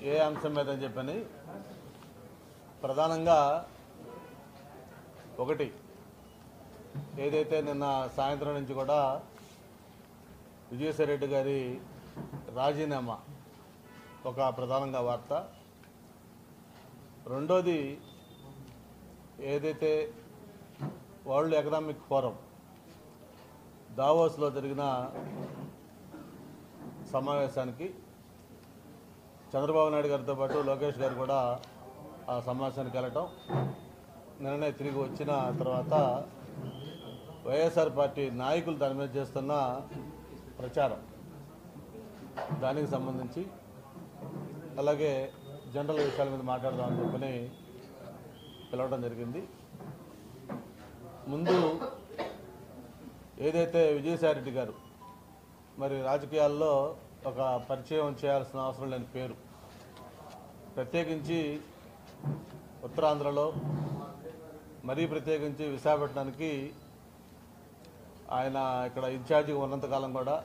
ఏ అంశం మీద అని చెప్పని ప్రధానంగా ఒకటి ఏదైతే నిన్న సాయంత్రం నుంచి కూడా విజయసాయి రెడ్డి గారి రాజీనామా ఒక ప్రధానంగా వార్త. రెండోది ఏదైతే వరల్డ్ ఎకనామిక్ ఫోరం దావోస్లో జరిగిన సమావేశానికి చంద్రబాబు నాయుడు గారితో పాటు లోకేష్ గారు కూడా ఆ సమావేశానికి వెళ్ళటం, నిన్ననే తిరిగి వచ్చిన తర్వాత వైఎస్ఆర్ పార్టీ నాయకులు దాని మీద చేస్తున్న ప్రచారం, దానికి సంబంధించి అలాగే జనరల్ విషయాల మీద మాట్లాడదామని చెప్పని పిలవడం జరిగింది. ముందు ఏదైతే విజయసాయి రెడ్డి గారు మరి రాజకీయాల్లో ఒక పరిచయం చేయాల్సిన అవసరం లేని పేరు, ప్రత్యేకించి ఉత్తరాంధ్రలో మరీ ప్రత్యేకించి విశాఖపట్నానికి ఆయన ఇక్కడ ఇన్ఛార్జిగా ఉన్నంతకాలం కూడా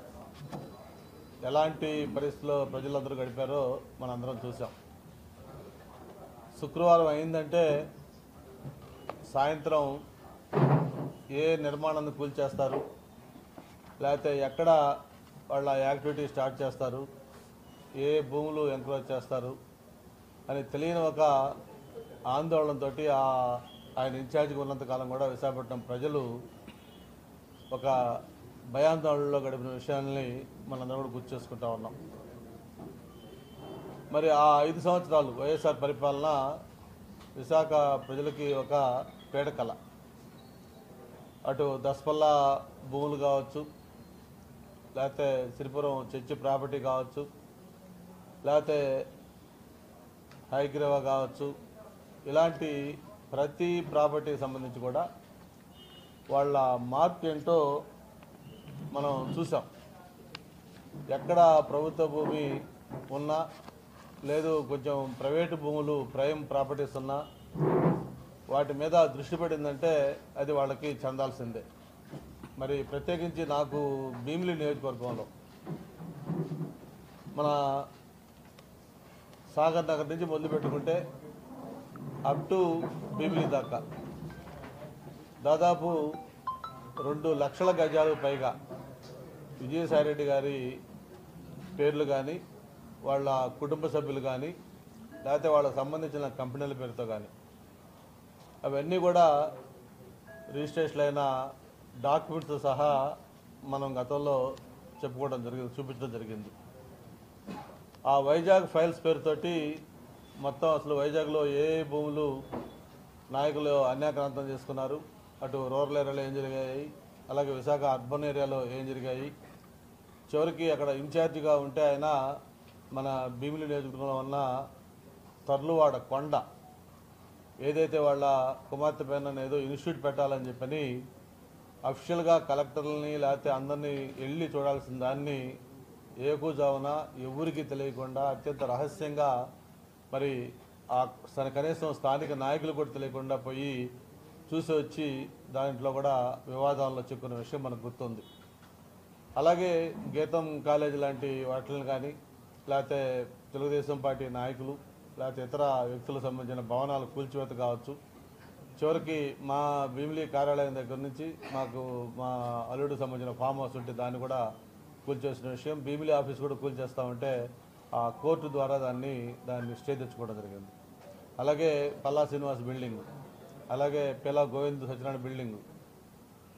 ఎలాంటి పరిస్థితుల్లో ప్రజలందరూ గడిపారో మనందరం చూసాం. శుక్రవారం అయిందంటే సాయంత్రం ఏ నిర్మాణాన్ని కూల్చేస్తారు, లేకపోతే ఎక్కడ వాళ్ళ యాక్టివిటీ స్టార్ట్ చేస్తారు, ఏ భూములు ఎంక్రోచ్ చేస్తారు అని తెలియని ఒక ఆందోళనతో ఆయన ఇన్ఛార్జిగా ఉన్నంతకాలం కూడా విశాఖపట్నం ప్రజలు ఒక భయాందోళనలో గడిపిన విషయాన్ని మనందరం కూడా గుర్తు చేసుకుంటా ఉన్నాం. మరి ఆ 5 సంవత్సరాలు వైఎస్ఆర్ పరిపాలన విశాఖ ప్రజలకి ఒక పీడకల. అటు దసపల్ల భూములు కావచ్చు, లేకపోతే సిరిపురం చర్చి ప్రాపర్టీ కావచ్చు, లేకపోతే హైగ్రీవా కావచ్చు, ఇలాంటి ప్రతి ప్రాపర్టీకి సంబంధించి కూడా వాళ్ళ మార్క్ ఏంటో మనం చూసాం. ఎక్కడ ప్రభుత్వ భూమి ఉన్నా, లేదు కొంచెం ప్రైవేటు భూములు ప్రైమ్ ప్రాపర్టీస్ ఉన్నా, వాటి మీద దృష్టి పడిందంటే అది వాళ్ళకి చెందాల్సిందే. మరి ప్రత్యేకించి నాకు భీమిలి నియోజకవర్గంలో మన సాగర్ నగర్ నుంచి మొదలు పెట్టుకుంటే అప్ టు భీమిలి దాకా దాదాపు 2 లక్షల గజాలకు పైగా విజయసాయి రెడ్డి గారి పేర్లు కానీ, వాళ్ళ కుటుంబ సభ్యులు కానీ, లేకపోతే వాళ్ళకు సంబంధించిన కంపెనీల పేరుతో కానీ అవన్నీ కూడా రిజిస్ట్రేషన్ అయిన డాక్యుమెంట్స్ సహా మనం గతంలో చెప్పుకోవడం జరిగింది, చూపించడం జరిగింది. ఆ వైజాగ్ ఫైల్స్ పేరుతోటి మొత్తం అసలు వైజాగ్లో ఏ భూములు నాయకులు అన్యాక్రాంతం చేసుకున్నారు, అటు రూరల్ ఏరియాలో ఏం జరిగాయి, అలాగే విశాఖ అర్బన్ ఏరియాలో ఏం జరిగాయి, చివరికి అక్కడ ఇన్ఛార్జిగా ఉంటే ఆయన మన భీమిలి నియోజకవర్గంలో ఉన్న తర్లువాడ కొండ ఏదైతే వాళ్ళ కుమార్తె పైన ఏదో ఇన్స్టిట్యూట్ పెట్టాలని చెప్పని అఫిషియల్గా కలెక్టర్లని లేకపోతే అందరినీ వెళ్ళి చూడాల్సిన దాన్ని ఏకూజావున ఎవరికి తెలియకుండా అత్యంత రహస్యంగా మరి కనీసం స్థానిక నాయకులు కూడా తెలియకుండా పోయి చూసి వచ్చి దాంట్లో కూడా వివాదాల్లో చిక్కున్న విషయం మనకు గుర్తుంది. అలాగే గీతం కాలేజీ లాంటి వాటిని కానీ, లేకపోతే తెలుగుదేశం పార్టీ నాయకులు లేకపోతే ఇతర వ్యక్తులకు సంబంధించిన భవనాలు కూల్చివేత కావచ్చు, చివరికి మా భీమిలి కార్యాలయం దగ్గర నుంచి మాకు మా అల్లుడికి సంబంధించిన ఫామ్ హౌస్ ఉంటే దాన్ని కూడా కూల్చేసిన విషయం, భీమిలి ఆఫీస్ కూడా కూల్చేస్తామంటే ఆ కోర్టు ద్వారా దాన్ని స్టే తెచ్చుకోవడం జరిగింది. అలాగే పల్లా శ్రీనివాస్ బిల్డింగ్, అలాగే పిల్ల గోవింద్ సత్యనారాయణ బిల్డింగ్,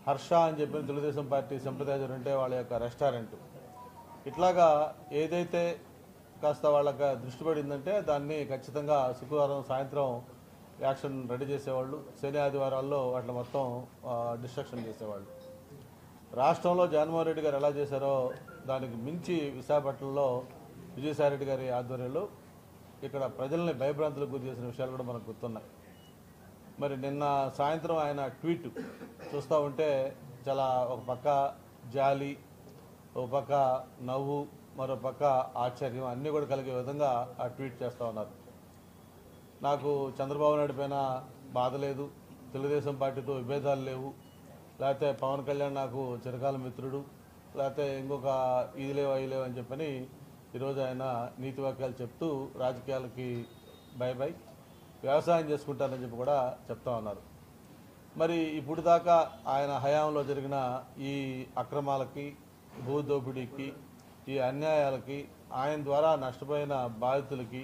హర్ష అని చెప్పిన తెలుగుదేశం పార్టీ సంప్రదాయం ఉంటే వాళ్ళ యొక్క రెస్టారెంట్, ఇట్లాగా ఏదైతే కాస్త వాళ్ళకి దృష్టి పడిందంటే దాన్ని ఖచ్చితంగా శుక్రవారం సాయంత్రం యాక్షన్ రెడీ చేసేవాళ్ళు, శని ఆదివారాల్లో వాటిని మొత్తం డిస్ట్రక్షన్ చేసేవాళ్ళు. రాష్ట్రంలో జగన్మోహన్ రెడ్డి గారు ఎలా చేశారో దానికి మించి విశాఖపట్నంలో విజయసాయి రెడ్డి గారి ఆధ్వర్యంలో ఇక్కడ ప్రజల్ని భయభ్రాంతులకు గురి చేసిన విషయాలు కూడా మనకు గుర్తున్నాయి. మరి నిన్న సాయంత్రం ఆయన ట్వీట్ చూస్తూ ఉంటే చాలా ఒక పక్క జాలి, ఒక పక్క నవ్వు, మరో పక్క ఆశ్చర్యం అన్నీ కూడా కలిగే విధంగా ఆ ట్వీట్ చేస్తూ ఉన్నారు. నాకు చంద్రబాబు నాయుడు పైన బాధ లేదు, తెలుగుదేశం పార్టీతో విభేదాలు లేవు, లేకపోతే పవన్ కళ్యాణ్ నాకు చిరకాల మిత్రుడు, లేకపోతే ఇంకొక ఇది లేవు అవి లేవు అని చెప్పని ఈరోజు ఆయన నీతి వాక్యాలు చెప్తూ రాజకీయాలకి బై బై వ్యవసాయం చేసుకుంటారని చెప్పి కూడా చెప్తా ఉన్నారు. మరి ఇప్పుడు దాకా ఆయన హయాంలో జరిగిన ఈ అక్రమాలకి, భూదోపిడీకి, ఈ అన్యాయాలకి, ఆయన ద్వారా నష్టపోయిన బాధితులకి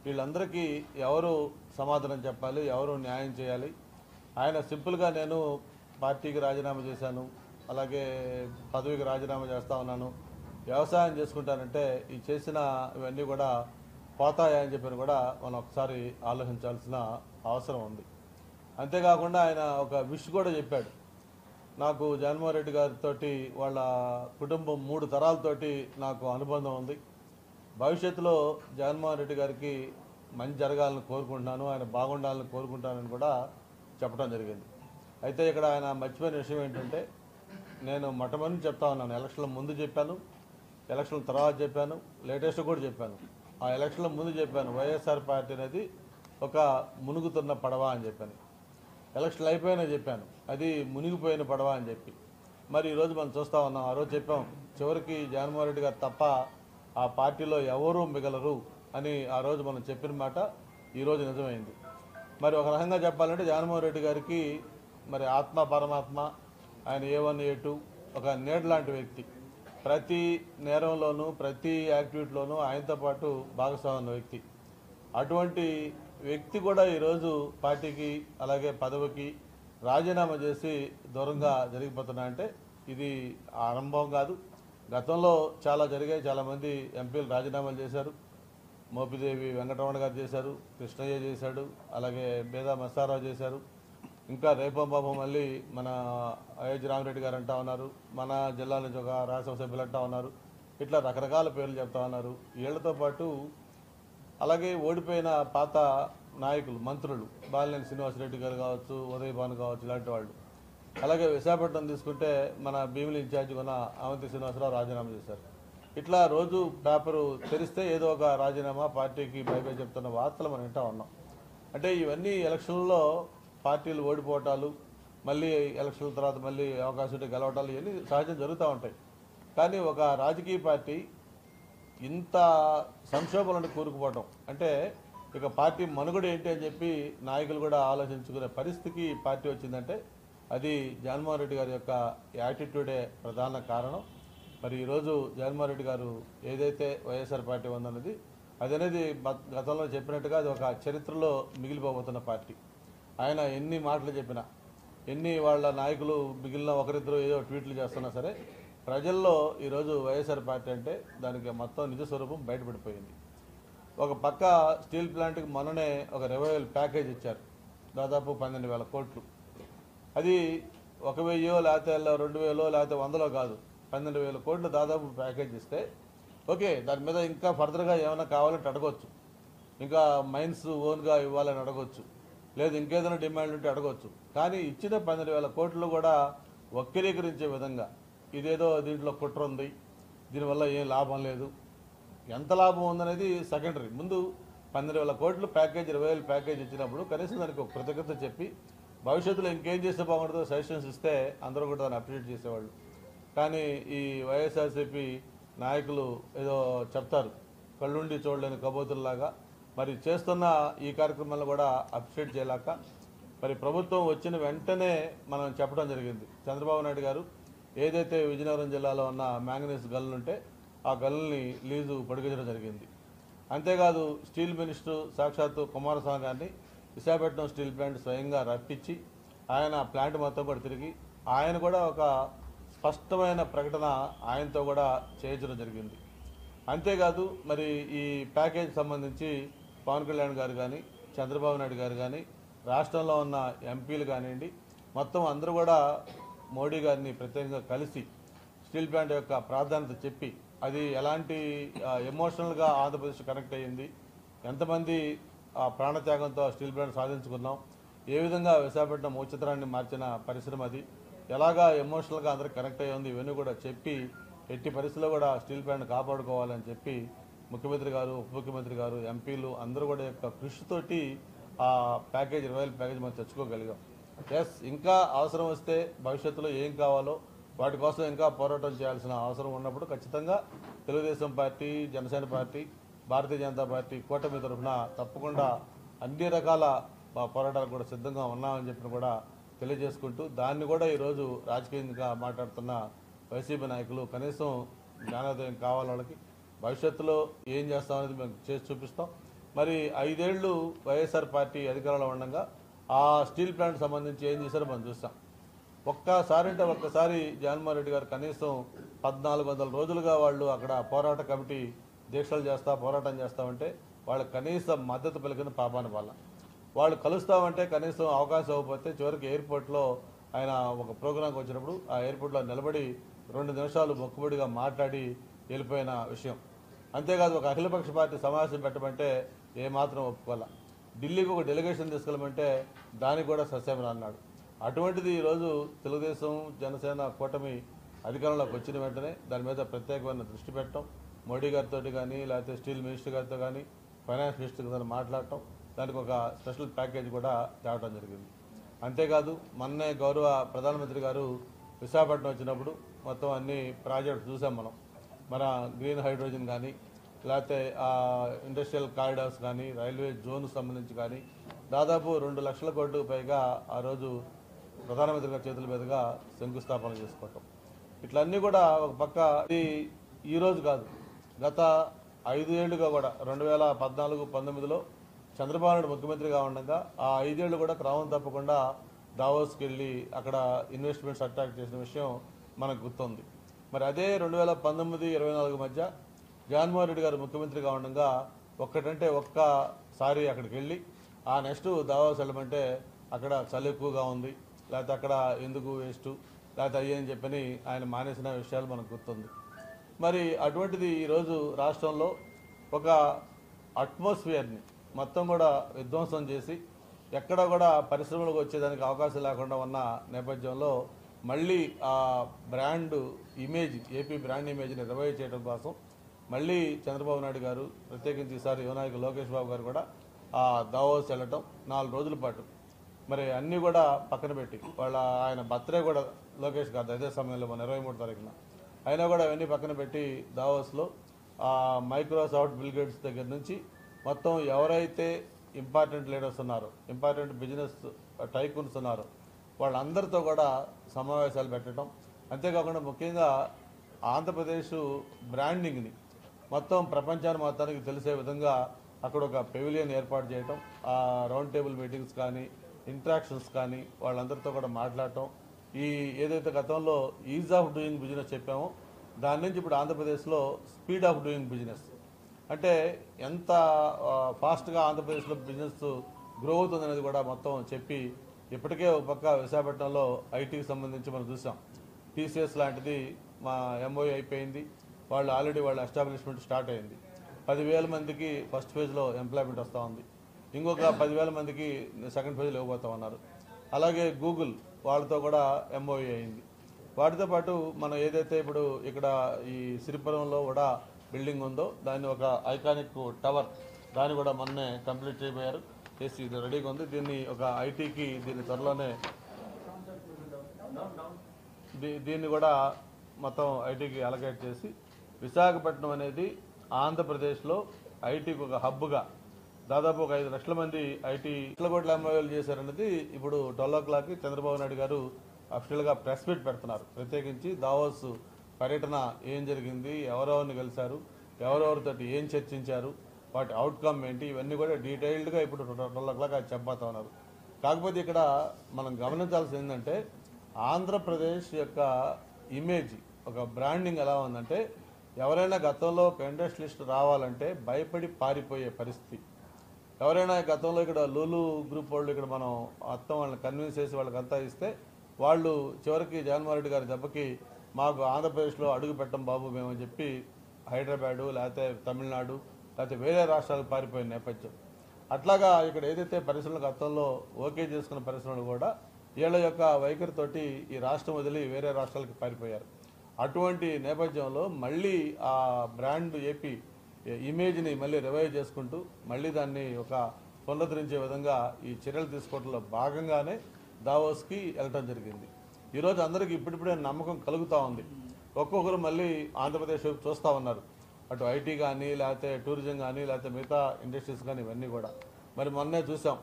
వీళ్ళందరికీ ఎవరు సమాధానం చెప్పాలి, ఎవరు న్యాయం చేయాలి? ఆయన సింపుల్గా నేను పార్టీకి రాజీనామా చేశాను, అలాగే పదవికి రాజీనామా చేస్తా ఉన్నాను, వ్యవసాయం చేసుకుంటానంటే ఈ చేసిన ఇవన్నీ కూడా పోతాయా అని చెప్పి కూడా మనం ఒకసారి ఆలోచించాల్సిన అవసరం ఉంది. అంతేకాకుండా ఆయన ఒక విష్ కూడా చెప్పాడు. నాకు జగన్మోహన్ రెడ్డి గారితో వాళ్ళ కుటుంబం 3 తరాలతోటి నాకు అనుబంధం ఉంది. భవిష్యత్తులో జగన్మోహన్ రెడ్డి గారికి మంచి జరగాలని కోరుకుంటున్నాను, ఆయన బాగుండాలని కోరుకుంటానని కూడా చెప్పడం జరిగింది. అయితే ఇక్కడ ఆయన మర్చిపోయిన విషయం ఏంటంటే, నేను మొట్టమొదటి చెప్తా ఉన్నాను, ఎలక్షన్ల ముందు చెప్పాను, ఎలక్షన్ల తర్వాత చెప్పాను, లేటెస్ట్ కూడా చెప్పాను. ఆ ఎలక్షన్ల ముందు చెప్పాను వైఎస్ఆర్ పార్టీ అనేది ఒక మునుగుతున్న పడవ అని చెప్పాను. ఎలక్షన్లు అయిపోయినా చెప్పాను అది మునిగిపోయిన పడవ అని చెప్పి. మరి ఈరోజు మనం చూస్తూ ఉన్నాం, ఆ రోజు చెప్పాం చివరికి జగన్మోహన్ రెడ్డి గారు తప్ప ఆ పార్టీలో ఎవరూ మిగలరు అని ఆ రోజు మనం చెప్పిన మాట ఈరోజు నిజమైంది. మరి ఒక రకంగా చెప్పాలంటే జగన్మోహన్ రెడ్డి గారికి మరి ఆత్మ పరమాత్మ, ఆయన A1 A2 ఒక నీడ లాంటి వ్యక్తి. ప్రతి నేరంలోనూ ప్రతి యాక్టివిటీలోనూ ఆయనతో పాటు భాగస్వామ్య వ్యక్తి. అటువంటి వ్యక్తి కూడా ఈరోజు పార్టీకి అలాగే పదవికి రాజీనామా చేసి దూరంగా జరిగిపోతున్నాయంటే ఇది ఆరంభం కాదు. గతంలో చాలా జరిగాయి. చాలామంది ఎంపీలు రాజీనామాలు చేశారు. మోపిదేవి వెంకటరమణ గారు చేశారు, కృష్ణయ్య చేశాడు, అలాగే బేదా మస్తారావు చేశారు. ఇంకా రేపంబాబు మళ్ళీ మన అయోధ్య రామిరెడ్డి గారు అంటా ఉన్నారు, మన జిల్లా నుంచి ఒక రాజ్యసభ సభ్యులు అంటా ఉన్నారు. ఇట్లా రకరకాల పేర్లు చెప్తా ఉన్నారు. వీళ్లతో పాటు అలాగే ఓడిపోయిన పాత నాయకులు, మంత్రులు, బాలినేని శ్రీనివాసరెడ్డి గారు కావచ్చు, ఉదయ్ భాను కావచ్చు, ఇలాంటి వాళ్ళు. అలాగే విశాఖపట్నం తీసుకుంటే మన భీమిలి ఇన్ఛార్జిగా ఉన్న అవంతి శ్రీనివాసరావు రాజీనామా చేశారు. ఇట్లా రోజు పేపరు తెరిస్తే ఏదో ఒక రాజీనామా, పార్టీకి బై బై చెప్తున్న వార్తలు మనం వింటా ఉన్నాం. అంటే ఇవన్నీ ఎలక్షన్లలో పార్టీలు ఓడిపోవటాలు, మళ్ళీ ఎలక్షన్ల తర్వాత మళ్ళీ అవకాశం ఉంటే గెలవటాలు, ఇవన్నీ సహజం జరుగుతూ ఉంటాయి. కానీ ఒక రాజకీయ పార్టీ ఇంత సంక్షోభాలను కూరుకుపోవటం అంటే ఇక పార్టీ మనుగడ ఏంటి అని చెప్పి నాయకులు కూడా ఆలోచించుకునే పరిస్థితికి పార్టీ వచ్చిందంటే అది జగన్మోహన్ రెడ్డి గారి యొక్క యాటిట్యూడే ప్రధాన కారణం. మరి ఈరోజు జగన్మోహన్ రెడ్డి గారు ఏదైతే వైఎస్ఆర్ పార్టీ ఉందన్నది అదనేది గతంలో చెప్పినట్టుగా అది ఒక చరిత్రలో మిగిలిపోబోతున్న పార్టీ. ఆయన ఎన్ని మాటలు చెప్పినా, ఎన్ని వాళ్ళ నాయకులు మిగిలిన ఒకరిద్దరు ఏదో ట్వీట్లు చేస్తున్నా సరే, ప్రజల్లో ఈరోజు వైఎస్ఆర్ పార్టీ అంటే దానికి మొత్తం నిజ స్వరూపం బయటపడిపోయింది. ఒక పక్క స్టీల్ ప్లాంట్కి మొన్ననే ఒక రివైవల్ ప్యాకేజ్ ఇచ్చారు, దాదాపు 12,000 కోట్లు. అది 1,000 లేకపోతే 2,000 లేకపోతే 100 కాదు, 12,000 కోట్లు దాదాపు ప్యాకేజ్ ఇస్తే ఓకే, దాని మీద ఇంకా ఫర్దర్గా ఏమైనా కావాలంటే అడగొచ్చు, ఇంకా మైన్స్ ఓన్గా ఇవ్వాలని అడగొచ్చు, లేదు ఇంకేదైనా డిమాండ్ ఉంటే అడగొచ్చు. కానీ ఇచ్చిన 12,000 కోట్లు కూడా వక్రీకరించే విధంగా ఇదేదో దీంట్లో కుట్ర ఉంది, దీనివల్ల ఏం లాభం లేదు, ఎంత లాభం ఉందనేది సెకండరీ. ముందు 12,000 కోట్లు ప్యాకేజ్, 20,000 ప్యాకేజ్ ఇచ్చినప్పుడు కనీసం దానికి ఒక కృతజ్ఞత చెప్పి భవిష్యత్తులో ఇంకేం చేస్తే బాగుంటుందో సజెషన్స్ ఇస్తే అందరూ కూడా దాన్ని అప్రిషియేట్ చేసేవాళ్ళు. కానీ ఈ వైఎస్ఆర్సీపీ నాయకులు ఏదో చెప్తారు, కళ్ళుండి చూడలేని కబోతుల్లాగా. మరి చేస్తున్న ఈ కార్యక్రమాలను కూడా అప్రిషియేట్ చేయలేక మరి ప్రభుత్వం వచ్చిన వెంటనే మనం చెప్పడం జరిగింది. చంద్రబాబు నాయుడు గారు ఏదైతే విజయనగరం జిల్లాలో ఉన్న మ్యాంగనీస్ గల్లు ఉంటే ఆ గల్లుని లీజు పొడిగించడం జరిగింది. అంతేకాదు స్టీల్ మినిస్టర్ సాక్షాత్తు కుమారస్వామి గారిని విశాఖపట్నం స్టీల్ ప్లాంట్ స్వయంగా రప్పించి ఆయన ప్లాంట్ మొత్తం కూడా తిరిగి ఆయన కూడా ఒక స్పష్టమైన ప్రకటన ఆయనతో కూడా చేయించడం జరిగింది. అంతేకాదు మరి ఈ ప్యాకేజ్ సంబంధించి పవన్ కళ్యాణ్ గారు కానీ, చంద్రబాబు నాయుడు గారు కానీ, రాష్ట్రంలో ఉన్న ఎంపీలు కానివ్వండి, మొత్తం అందరూ కూడా మోడీ గారిని ప్రత్యేకంగా కలిసి స్టీల్ ప్లాంట్ యొక్క ప్రాధాన్యత చెప్పి అది ఎలాంటి ఎమోషనల్గా ఆంధ్రప్రదేశ్ కనెక్ట్ అయ్యింది, ఎంతమంది ప్రాణత్యాగంతో స్టీల్ ప్లాంట్ సాధించుకున్నాం, ఏ విధంగా విశాఖపట్నం చిత్రాన్ని మార్చిన పరిశ్రమ అది, ఎలాగా ఎమోషనల్గా అందరికి కనెక్ట్ అయ్యి ఉంది, ఇవన్నీ కూడా చెప్పి ఎట్టి పరిస్థితుల్లో కూడా స్టీల్ ప్లాంట్ కాపాడుకోవాలని చెప్పి ముఖ్యమంత్రి గారు, ఉప ముఖ్యమంత్రి గారు, ఎంపీలు అందరూ కూడా యొక్క కృషితోటి ఆ ప్యాకేజ్ 20,000 ప్యాకేజ్ మనం తెచ్చుకోగలిగాం. ఎస్, ఇంకా అవసరం వస్తే భవిష్యత్తులో ఏం కావాలో వాటి కోసం ఇంకా పోరాటం చేయాల్సిన అవసరం ఉన్నప్పుడు ఖచ్చితంగా Telugu Desam party, Janasena party, Bharatiya Janata party కూటమి తరఫున తప్పకుండా అన్ని రకాల పోరాటాలకు కూడా సిద్ధంగా ఉన్నామని చెప్పి కూడా తెలియజేసుకుంటూ, దాన్ని కూడా ఈరోజు రాజకీయంగా మాట్లాడుతున్న వైసీపీ నాయకులు కనీసం జ్ఞానోదయం కావాలి, వాళ్ళకి భవిష్యత్తులో ఏం చేస్తామనేది మేము చేసి చూపిస్తాం. మరి 5 ఏళ్లు వైఎస్ఆర్ పార్టీ అధికారంలో ఉండగా ఆ స్టీల్ ప్లాంట్ సంబంధించి ఏం చేశారో మనం చూస్తాం. ఒక్కసారి జగన్మోహన్ రెడ్డి గారు కనీసం 1400 రోజులుగా వాళ్ళు అక్కడ పోరాట కమిటీ దీక్షలు పోరాటం చేస్తామంటే వాళ్ళకి కనీసం మద్దతు పలికిన పాపాని వల్ల వాళ్ళు కలుస్తామంటే కనీసం అవకాశం ఇవ్వకపోతే చివరికి ఎయిర్పోర్ట్లో ఆయన ఒక ప్రోగ్రాంకి వచ్చినప్పుడు ఆ ఎయిర్పోర్ట్లో నిలబడి 2 నిమిషాలు మొక్కుబడిగా మాట్లాడి వెళ్ళిపోయిన విషయం. అంతేకాదు ఒక అఖిలపక్ష పార్టీ సమావేశం పెట్టమంటే ఏమాత్రం ఒప్పుకోవాల. ఢిల్లీకి ఒక డెలిగేషన్ తీసుకెళ్ళమంటే దానికి కూడా సస్యమని అన్నాడు. అటువంటిది ఈరోజు తెలుగుదేశం, జనసేన కూటమి అధికారంలోకి వచ్చిన వెంటనే దాని మీద ప్రత్యేకమైన దృష్టి పెట్టడం, మోడీ గారితో కానీ లేకపోతే స్టీల్ మినిస్టర్ గారితో కానీ ఫైనాన్స్ మినిస్టర్ గారితో మాట్లాడటం, దానికి ఒక స్పెషల్ ప్యాకేజ్ కూడా తేవడం జరిగింది. అంతేకాదు మొన్నే గౌరవ ప్రధానమంత్రి గారు విశాఖపట్నం వచ్చినప్పుడు మొత్తం అన్ని ప్రాజెక్ట్స్ చూసాం మనం. మన గ్రీన్ హైడ్రోజన్ కానీ లేకపోతే ఇండస్ట్రియల్ కారిడార్స్ కానీ రైల్వే జోన్ సంబంధించి కానీ దాదాపు 2 లక్షల కోట్లకు పైగా ఆ రోజు ప్రధానమంత్రి గారి చేతుల మీదుగా శంకుస్థాపన చేసుకోవటం, ఇట్లన్నీ కూడా ఒక పక్క ఈ రోజు కాదు, గత 5 ఏళ్లుగా కూడా 2014-19లో చంద్రబాబు నాయుడు ముఖ్యమంత్రిగా ఉండగా ఆ 5 ఏళ్లు కూడా క్రమం తప్పకుండా దావోస్కి వెళ్ళి అక్కడ ఇన్వెస్ట్మెంట్స్ అట్రాక్ట్ చేసిన విషయం మనకు గుర్తుంది. మరి అదే 2019-24 మధ్య జగన్మోహన్ రెడ్డి గారు ముఖ్యమంత్రిగా ఉండగా ఒక్కసారి అక్కడికి వెళ్ళి ఆ నెక్స్ట్ దావోస్ వెళ్ళమంటే అక్కడ చలి ఎక్కువగా ఉంది, లేకపోతే అక్కడ ఎందుకు వేస్ట్ లేకపోతే అయ్యని చెప్పని ఆయన మానేసిన విషయాలు మనకు గుర్తుంది. మరి అటువంటిది ఈరోజు రాష్ట్రంలో ఒక అట్మాస్ఫియర్ని మొత్తం కూడా విధ్వంసం చేసి ఎక్కడ కూడా పరిశ్రమలకు వచ్చేదానికి అవకాశం లేకుండా ఉన్న నేపథ్యంలో మళ్ళీ ఆ బ్రాండ్ ఇమేజ్, ఏపీ బ్రాండ్ ఇమేజ్ని రివైవ్ చేయడం కోసం మళ్ళీ చంద్రబాబు నాయుడు గారు, ప్రత్యేకించి ఈసారి యువనాయకులు లోకేష్ బాబు గారు కూడా ఆ దావోస్ వెళ్ళటం 4 రోజుల పాటు మరి అన్నీ కూడా పక్కన పెట్టి ఆయన బర్త్డే కూడా లోకేష్ గారు అదే సమయంలో మన 23 తారీఖున అయినా కూడా అవన్నీ పక్కన పెట్టి దావోస్లో మైక్రోసాఫ్ట్, బిల్ గేట్స్ దగ్గర నుంచి మొత్తం ఎవరైతే ఇంపార్టెంట్ లీడర్స్ ఉన్నారో, ఇంపార్టెంట్ బిజినెస్ టైకూన్స్ ఉన్నారో వాళ్ళందరితో కూడా సమావేశాలు పెట్టడం, అంతేకాకుండా ముఖ్యంగా ఆంధ్రప్రదేశ్ బ్రాండింగ్ని మొత్తం ప్రపంచాన్ని మొత్తానికి తెలిసే విధంగా అక్కడ ఒక పెవిలియన్ ఏర్పాటు చేయటం, ఆ రౌండ్ టేబుల్ మీటింగ్స్ కానీ ఇంటరాక్షన్స్ కానీ వాళ్ళందరితో కూడా మాట్లాడటం, ఈ ఏదైతే గతంలో ఈజ్ ఆఫ్ డూయింగ్ బిజినెస్ చెప్పామో దాని నుంచి ఇప్పుడు ఆంధ్రప్రదేశ్లో స్పీడ్ ఆఫ్ డూయింగ్ బిజినెస్ అంటే ఎంత ఫాస్ట్గా ఆంధ్రప్రదేశ్లో బిజినెస్ గ్రో అవుతుందనేది కూడా మొత్తం చెప్పి, ఇప్పటికే ఒక పక్క విశాఖపట్నంలో ఐటీకి సంబంధించి మనం చూసాం, టీసీఎస్ లాంటిది మా ఎంఓఏ అయిపోయింది, వాళ్ళు ఆల్రెడీ వాళ్ళ ఎస్టాబ్లిష్మెంట్ స్టార్ట్ అయింది. 10,000 మందికి ఫస్ట్ ఫేజ్లో ఎంప్లాయ్మెంట్ వస్తూ ఉంది, ఇంకొక 10,000 మందికి సెకండ్ ఫేజ్లో ఇవ్వబోతా ఉన్నారు. అలాగే గూగుల్ వాళ్ళతో కూడా ఎంఓఏ అయింది. వాటితో పాటు మనం ఏదైతే ఇప్పుడు ఇక్కడ ఈ సిరిపురంలో కూడా బిల్డింగ్ ఉందో దాన్ని ఒక ఐకానిక్ టవర్ దాన్ని కూడా మొన్నే కంప్లీట్ చేయబోయారు, చేసి ఇది రెడీగా ఉంది. దీన్ని ఒక ఐటీకి దీన్ని త్వరలోనే దీన్ని కూడా మొత్తం ఐటీకి అలకేట్ చేసి విశాఖపట్నం అనేది ఆంధ్రప్రదేశ్లో ఐటీకి ఒక హబ్గా దాదాపు ఒక 5 లక్షల మంది ఐటీ కోట్ల ఎంఓఏలు చేశారనేది ఇప్పుడు 12 o'clockకి చంద్రబాబు నాయుడు గారు అఫీషియల్గా ప్రెస్ మీట్ పెడుతున్నారు. ప్రత్యేకించి దావోస్ పర్యటన ఏం జరిగింది, ఎవరెవరిని కలిశారు, ఎవరెవరితో ఏం చర్చించారు, వాటి అవుట్కమ్ ఏంటి, ఇవన్నీ కూడా డీటెయిల్డ్గా ఇప్పుడు 12 o'clock అది చెప్పబోతా ఉన్నారు. కాకపోతే ఇక్కడ మనం గమనించాల్సింది ఏంటంటే ఆంధ్రప్రదేశ్ యొక్క ఇమేజ్, ఒక బ్రాండింగ్ ఎలా ఉందంటే ఎవరైనా గతంలో ఒక ఇండస్ట్రియలిస్ట్ రావాలంటే భయపడి పారిపోయే పరిస్థితి. ఎవరైనా గతంలో ఇక్కడ లూలు గ్రూప్ వాళ్ళు ఇక్కడ మనం మొత్తం వాళ్ళని కన్విన్స్ చేసి వాళ్ళకంతా ఇస్తే వాళ్ళు చివరికి జగన్మోహన్ రెడ్డి గారి దెబ్బకి మాకు ఆంధ్రప్రదేశ్లో అడుగు పెట్టం బాబు మేమని చెప్పి హైదరాబాదు లేకపోతే తమిళనాడు లేకపోతే వేరే రాష్ట్రాలకు పారిపోయిన నేపథ్యం. అట్లాగా ఇక్కడ ఏదైతే పరిశ్రమలు గతంలో ఓకే చేసుకున్న పరిశ్రమలు కూడా వీళ్ళ యొక్క వైఖరితోటి ఈ రాష్ట్రం వదిలి వేరే రాష్ట్రాలకు పారిపోయారు. అటువంటి నేపథ్యంలో మళ్ళీ ఆ బ్రాండ్ ఏపీ ఇమేజ్ని మళ్ళీ రివైవ్ చేసుకుంటూ మళ్ళీ దాన్ని ఒక పునరుద్ధరించే విధంగా ఈ చర్యలు తీసుకోవడంలో భాగంగానే దావోస్కి వెళ్ళటం జరిగింది. ఈరోజు అందరికీ ఇప్పుడిప్పుడే నమ్మకం కలుగుతూ ఉంది. ఒక్కొక్కరు మళ్ళీ ఆంధ్రప్రదేశ్ వైపు చూస్తూ ఉన్నారు. అటు ఐటీ కానీ, లేకపోతే టూరిజం కానీ, లేకపోతే మిగతా ఇండస్ట్రీస్ కానీ, ఇవన్నీ కూడా. మరి మొన్నే చూసాం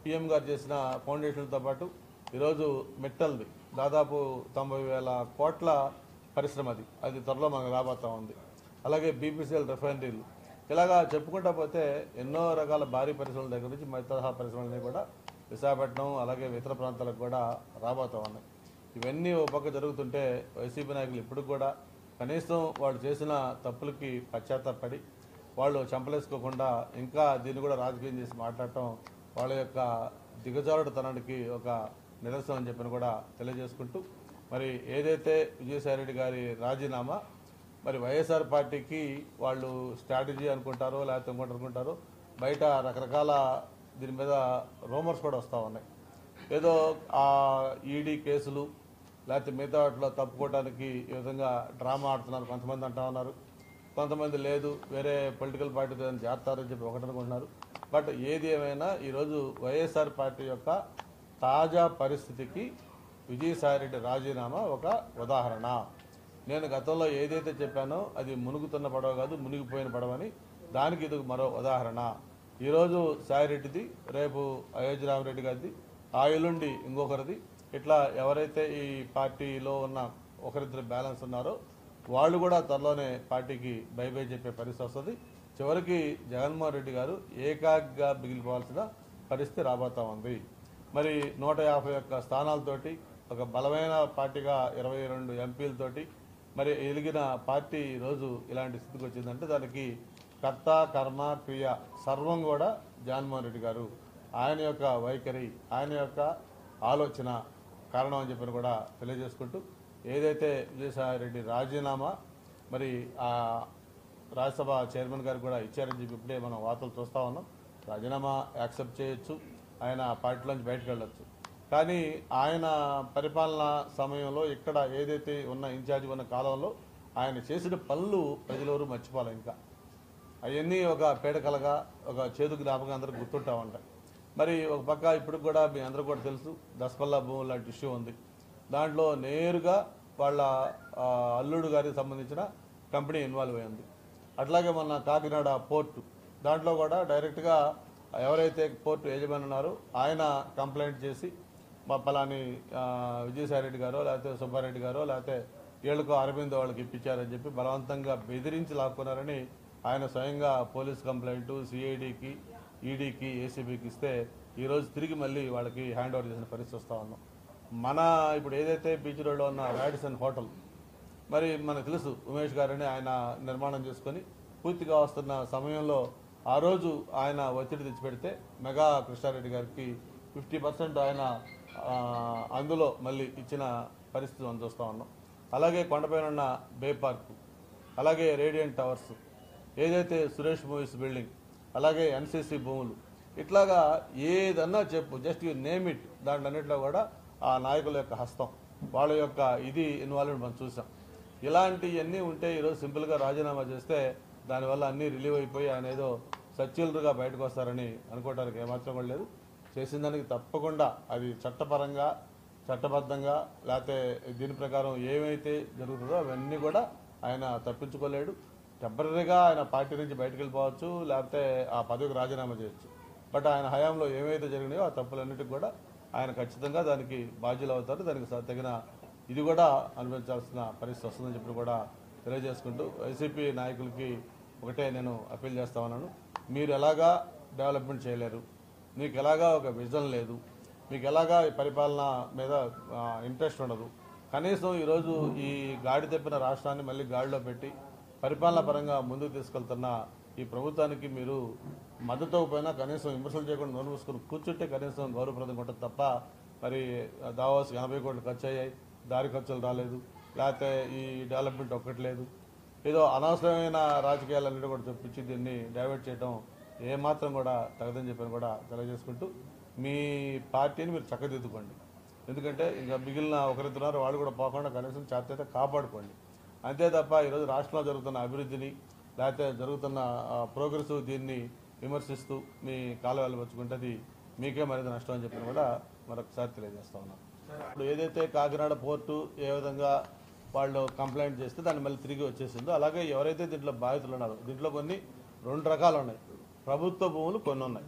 పిఎం గారు చేసిన ఫౌండేషన్లతో పాటు ఈరోజు మెట్టల్ది దాదాపు 90,000 కోట్ల పరిశ్రమ అది త్వరలో మనకు రాబోతూ ఉంది. అలాగే బీపీసీఎల్ రిఫైనరీలు, ఇలాగా చెప్పుకుంటా పోతే ఎన్నో రకాల భారీ పరిశ్రమల దగ్గర నుంచి మిగతా పరిశ్రమలన్నీ కూడా విశాఖపట్నం అలాగే ఇతర ప్రాంతాలకు కూడా రాబోతూ ఉన్నాయి. ఇవన్నీ ఒక పక్క జరుగుతుంటే వైసీపీ నాయకులు ఇప్పుడు కూడా కనీసం వాళ్ళు చేసిన తప్పులకి పశ్చాత్తాపడి వాళ్ళు చంపలేసుకోకుండా ఇంకా దీన్ని కూడా రాజకీయం చేసి మాట్లాడటం వాళ్ళ యొక్క దిగజారుడుతనానికి ఒక నిదర్శనం అని చెప్పని కూడా తెలియజేసుకుంటూ, మరి ఏదైతే విజయసాయిరెడ్డి గారి రాజీనామా మరి వైఎస్ఆర్ పార్టీకి వాళ్ళు స్ట్రాటజీ అనుకుంటారో లేకపోతే ఇంకోటి అనుకుంటారో, బయట రకరకాల దీని మీద రూమర్స్ కూడా వస్తూ ఉన్నాయి. ఏదో ఆ ఈడీ కేసులు లేకపోతే మిగతా వాటిలో తప్పుకోవడానికి ఈ విధంగా డ్రామా ఆడుతున్నారు కొంతమంది అంటా ఉన్నారు. కొంతమంది లేదు వేరే పొలిటికల్ పార్టీతో చేస్తారని చెప్పి ఒకటి అనుకుంటున్నారు. బట్ ఏది ఏమైనా ఈరోజు వైఎస్ఆర్ పార్టీ యొక్క తాజా పరిస్థితికి విజయసాయిరెడ్డి రాజీనామా ఒక ఉదాహరణ. నేను గతంలో ఏదైతే చెప్పానో అది మునుగుతున్న పడవ కాదు, మునిగిపోయిన పడవని, దానికి ఇది మరో ఉదాహరణ. ఈరోజు సాయిరెడ్డిది, రేపు అయోధ్య రామరెడ్డి గారిది, ఆ ఎల్లుండి ఇంకొకరిది, ఇట్లా ఎవరైతే ఈ పార్టీలో ఉన్న ఒకరిద్దరు బ్యాలెన్స్ ఉన్నారో వాళ్ళు కూడా త్వరలోనే పార్టీకి బై బై చెప్పే పరిస్థితి వస్తుంది. చివరికి జగన్మోహన్ రెడ్డి గారు ఏకాగ్గా మిగిలిపోవాల్సిన పరిస్థితి రాబోతా ఉంది. మరి 151 స్థానాలతోటి ఒక బలమైన పార్టీగా 22 ఎంపీలతోటి మరి ఎలిగిన పార్టీ ఈరోజు ఇలాంటి స్థితికి వచ్చిందంటే దానికి కర్త కర్మ క్రియ సర్వం కూడా జగన్మోహన్ రెడ్డి గారు, ఆయన యొక్క వైఖరి, ఆయన యొక్క ఆలోచన కారణం అని చెప్పి కూడా తెలియజేసుకుంటూ, ఏదైతే విజయసాయిరెడ్డి రాజీనామా మరి ఆ రాజ్యసభ చైర్మన్ గారు కూడా ఇచ్చారని చెప్పి ఇప్పుడే మనం వార్తలు చూస్తూ ఉన్నాం. రాజీనామా యాక్సెప్ట్ చేయొచ్చు, ఆయన పార్టీలోంచి బయటకు వెళ్ళొచ్చు. కానీ ఆయన పరిపాలన సమయంలో ఇక్కడ ఏదైతే ఉన్న ఇన్ఛార్జ్ ఉన్న కాలంలో ఆయన చేసిన పనులు ప్రజలెవరూ మర్చిపోవాలి. ఇంకా అవన్నీ ఒక పీడకలగా ఒక చేదు జ్ఞాపకం అందరూ గుర్తుంటా ఉంటాయి. మరి ఒక పక్క ఇప్పుడు కూడా మీ అందరూ కూడా తెలుసు దసపల్లా భూముల లాంటి ఇష్యూ ఉంది. దాంట్లో నేరుగా వాళ్ళ అల్లుడు గారికి సంబంధించిన కంపెనీ ఇన్వాల్వ్ అయింది. అట్లాగే మొన్న కాకినాడ పోర్టు, దాంట్లో కూడా డైరెక్ట్గా ఎవరైతే పోర్టు యజమాని ఉన్నారో ఆయన కంప్లైంట్ చేసి మా పలాని విజయసాయిరెడ్డి గారో లేకపోతే సుబ్బారెడ్డి గారో లేకపోతే వీళ్ళకో అరవింద్ వాళ్ళకి ఇప్పించారని చెప్పి బలవంతంగా బెదిరించి లాక్కున్నారని ఆయన స్వయంగా పోలీస్ కంప్లైంట్ సిఐడికి, ఈడీకి, ఏసీబీకి ఇస్తే ఈరోజు తిరిగి మళ్ళీ వాళ్ళకి హ్యాండ్ ఓవర్ చేసిన పరిస్థితి వస్తూ ఉన్నాం. మన ఇప్పుడు ఏదైతే బీచ్ రోడ్లో ఉన్న రాడిసన్ హోటల్, మరి మనకు తెలుసు ఉమేష్ గారని ఆయన నిర్మాణం చేసుకొని పూర్తిగా వస్తున్న సమయంలో ఆ రోజు ఆయన ఒత్తిడి తెచ్చిపెడితే మెగా కృష్ణారెడ్డి గారికి 50% ఆయన అందులో మళ్ళీ ఇచ్చిన పరిస్థితి మనం చూస్తూ ఉన్నాం. అలాగే కొండపైన ఉన్న బే పార్కు, అలాగే రేడియంట్ టవర్స్, ఏదైతే సురేష్ మూవీస్ బిల్డింగ్, అలాగే ఎన్సీసీ భూములు, ఇట్లాగా ఏదన్నా చెప్పు, జస్ట్ యూ నేమ్ ఇట్, దాంట్లో అన్నింటిలో కూడా ఆ నాయకుల యొక్క హస్తం, వాళ్ళ యొక్క ఇది ఇన్వాల్వ్మెంట్ మనం చూసాం. ఇలాంటివన్నీ ఉంటే ఈరోజు సింపుల్గా రాజీనామా చేస్తే దానివల్ల అన్నీ రిలీవ్ అయిపోయి ఆయన ఏదో సచ్చిలుగా బయటకు వస్తారని అనుకోవడానికి ఏమాత్రం కూడా లేదు. చేసిన దానికి తప్పకుండా అది చట్టపరంగా, చట్టబద్ధంగా, లేకపోతే దీని ప్రకారం ఏమైతే జరుగుతుందో అవన్నీ కూడా ఆయన తప్పించుకోలేడు. టెంపరీగా ఆయన పార్టీ నుంచి బయటకు వెళ్ళిపోవచ్చు, లేకపోతే ఆ పదవికి రాజీనామా చేయొచ్చు. బట్ ఆయన హయాంలో ఏమైతే జరిగినాయో ఆ తప్పులన్నిటికీ కూడా ఆయన ఖచ్చితంగా దానికి బాధ్యులు అవుతారు. దానికి తగిన ఇది కూడా అనుభవించాల్సిన పరిస్థితి వస్తుందని చెప్పి కూడా తెలియజేసుకుంటూ వైసీపీ నాయకులకి ఒకటే నేను అప్పీల్ చేస్తా ఉన్నాను. మీరు ఎలాగా డెవలప్మెంట్ చేయలేరు, మీకు ఎలాగా ఒక విజన్ లేదు, మీకు ఎలాగా ఈ పరిపాలన మీద ఇంట్రెస్ట్ ఉండదు. కనీసం ఈరోజు ఈ గాడి తప్పిన రాష్ట్రాన్ని మళ్ళీ గాడిలో పెట్టి పరిపాలన పరంగా ముందుకు తీసుకెళ్తున్న ఈ ప్రభుత్వానికి మీరు మద్దతు పోయినా కనీసం విమర్శలు చేయకుండా నోరు మూసుకొని కూర్చుంటే కనీసం గౌరవప్రదంగా ఉంటుంది తప్ప, మరి దావాస్ 80 కోట్లు ఖర్చు అయ్యాయి, దారి ఖర్చులు రాలేదు, లేకపోతే ఈ డెవలప్మెంట్ ఒక్కటి లేదు, ఏదో అనవసరమైన రాజకీయాలన్నిటి కూడా చూపించి దీన్ని డైవర్ట్ చేయడం ఏమాత్రం కూడా తగదని చెప్పని కూడా తెలియజేసుకుంటూ మీ పార్టీని మీరు చక్కదిద్దుకోండి. ఎందుకంటే ఇంకా మిగిలిన ఒకరిద్దరున్నారు, వాళ్ళు కూడా పోకుండా కనీసం చేత కాపాడుకోండి. అంతే తప్ప ఈరోజు రాష్ట్రంలో జరుగుతున్న అభివృద్ధిని లేకపోతే జరుగుతున్న ప్రోగ్రెస్ దీన్ని విమర్శిస్తూ మీ కాలు వెళ్ళవచ్చుకుంటే అది మీకే మరింత నష్టం అని చెప్పి కూడా మరొకసారి తెలియజేస్తా ఉన్నాను. ఇప్పుడు ఏదైతే కాకినాడ పోర్టు ఏ విధంగా వాళ్ళు కంప్లైంట్ చేస్తే దాన్ని మళ్ళీ తిరిగి వచ్చేసిందో అలాగే ఎవరైతే దీంట్లో బాధితులు ఉన్నారో దీంట్లో కొన్ని 2 రకాలు ఉన్నాయి. ప్రభుత్వ భూములు కొన్ని ఉన్నాయి,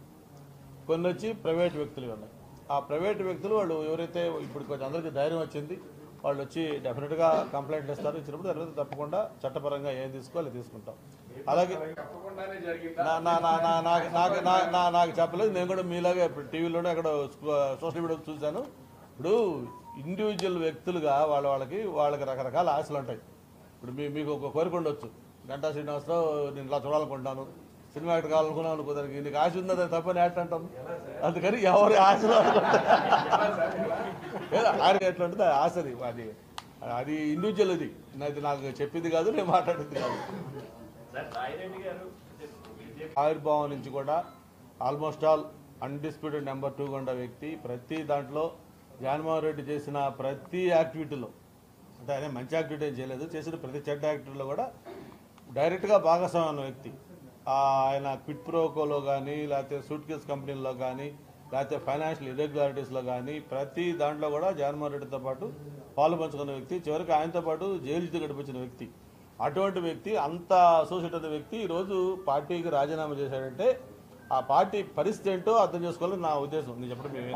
కొన్ని వచ్చి ప్రైవేట్ వ్యక్తులు ఉన్నాయి. ఆ ప్రైవేట్ వ్యక్తులు వాళ్ళు ఎవరైతే ఇప్పుడు కొంచెం అందరికీ ధైర్యం వచ్చింది, వాళ్ళు వచ్చి డెఫినెట్గా కంప్లైంట్ ఇస్తారు. ఇచ్చినప్పుడు దాని మీద తప్పకుండా చట్టపరంగా ఏం తీసుకోవాలి తీసుకుంటాం. అలాగే నాకు చెప్పలేదు, నేను కూడా మీలాగా ఇప్పుడు టీవీలోనే అక్కడ సోషల్ మీడియాలో చూశాను. ఇప్పుడు ఇండివిజువల్ వ్యక్తులుగా వాళ్ళకి రకరకాల ఆశలు ఉంటాయి. ఇప్పుడు మీకు ఒక కోరిక ఉండొచ్చు, గంటా శ్రీనివాసరావు నేను ఇలా చూడాలనుకుంటాను, సినిమా యాక్టర్ కావాలనుకున్నాను అనుకో, దానికి నీకు ఆశ ఉన్నది తప్పని యాక్ట్ అంటాం. అందుకని ఎవరి ఆశలు ఆయనకి ఎట్లా ఉంటుంది ఆశది, అది ఇండివిజువల్. అది నాకు చెప్పింది కాదు, నేను మాట్లాడింది కాదు. ఆవిర్భావం నుంచి కూడా ఆల్మోస్ట్ ఆల్ అన్డిస్ప్యూటెడ్ నెంబర్ 2 ఉన్న వ్యక్తి. ప్రతి దాంట్లో జగన్మోహన్ రెడ్డి చేసిన ప్రతి యాక్టివిటీలో, అంటే ఆయన మంచి యాక్టివిటీ ఏం చేయలేదు, చేసిన ప్రతి చెడ్డ యాక్టివిటీలో కూడా డైరెక్ట్గా భాగస్వామ్యం ఉన్న వ్యక్తి. ఆయన క్విట్ ప్రోకోలో కానీ, లేకపోతే సూట్ కేస్ కంపెనీల్లో కానీ, లేకపోతే ఫైనాన్షియల్ ఇర్రెగ్యులారిటీస్లో కానీ ప్రతి దాంట్లో కూడా జగన్మోహన్ రెడ్డితో పాటు పాలు పంచుకున్న వ్యక్తి. చివరికి ఆయనతో పాటు జైలు గడిపించిన వ్యక్తి. అటువంటి వ్యక్తి, అంత అసోసియేట్ అయిన వ్యక్తి ఈరోజు పార్టీకి రాజీనామా చేశాడంటే ఆ పార్టీ పరిస్థితి ఏంటో అర్థం చేసుకోవాలని నా ఉద్దేశం. నేను చెప్పడం మేము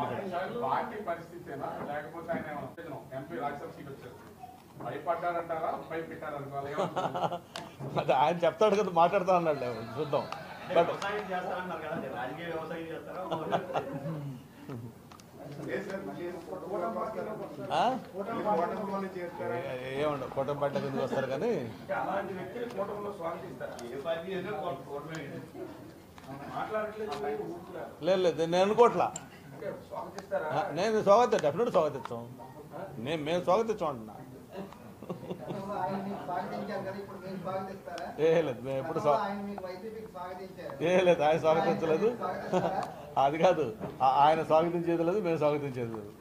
అది ఆయన చెప్తాడు కదా, మాట్లాడుతా అన్నాడు, చూద్దాం. బట్ ఏమండవు కూటమి పార్టీ ఎందుకు వస్తారు కానీ లేదు నేను అనుకోవట్లా. నేను స్వాగతం, డెఫినెట్ స్వాగతిస్తాం, మేము స్వాగతిస్తాం అంటున్నా. లేదు మేము ఎప్పుడు లేదు, ఆయన స్వాగతించలేదు. అది కాదు, ఆయన స్వాగతించేది లేదు, మేము స్వాగతించేది లేదు.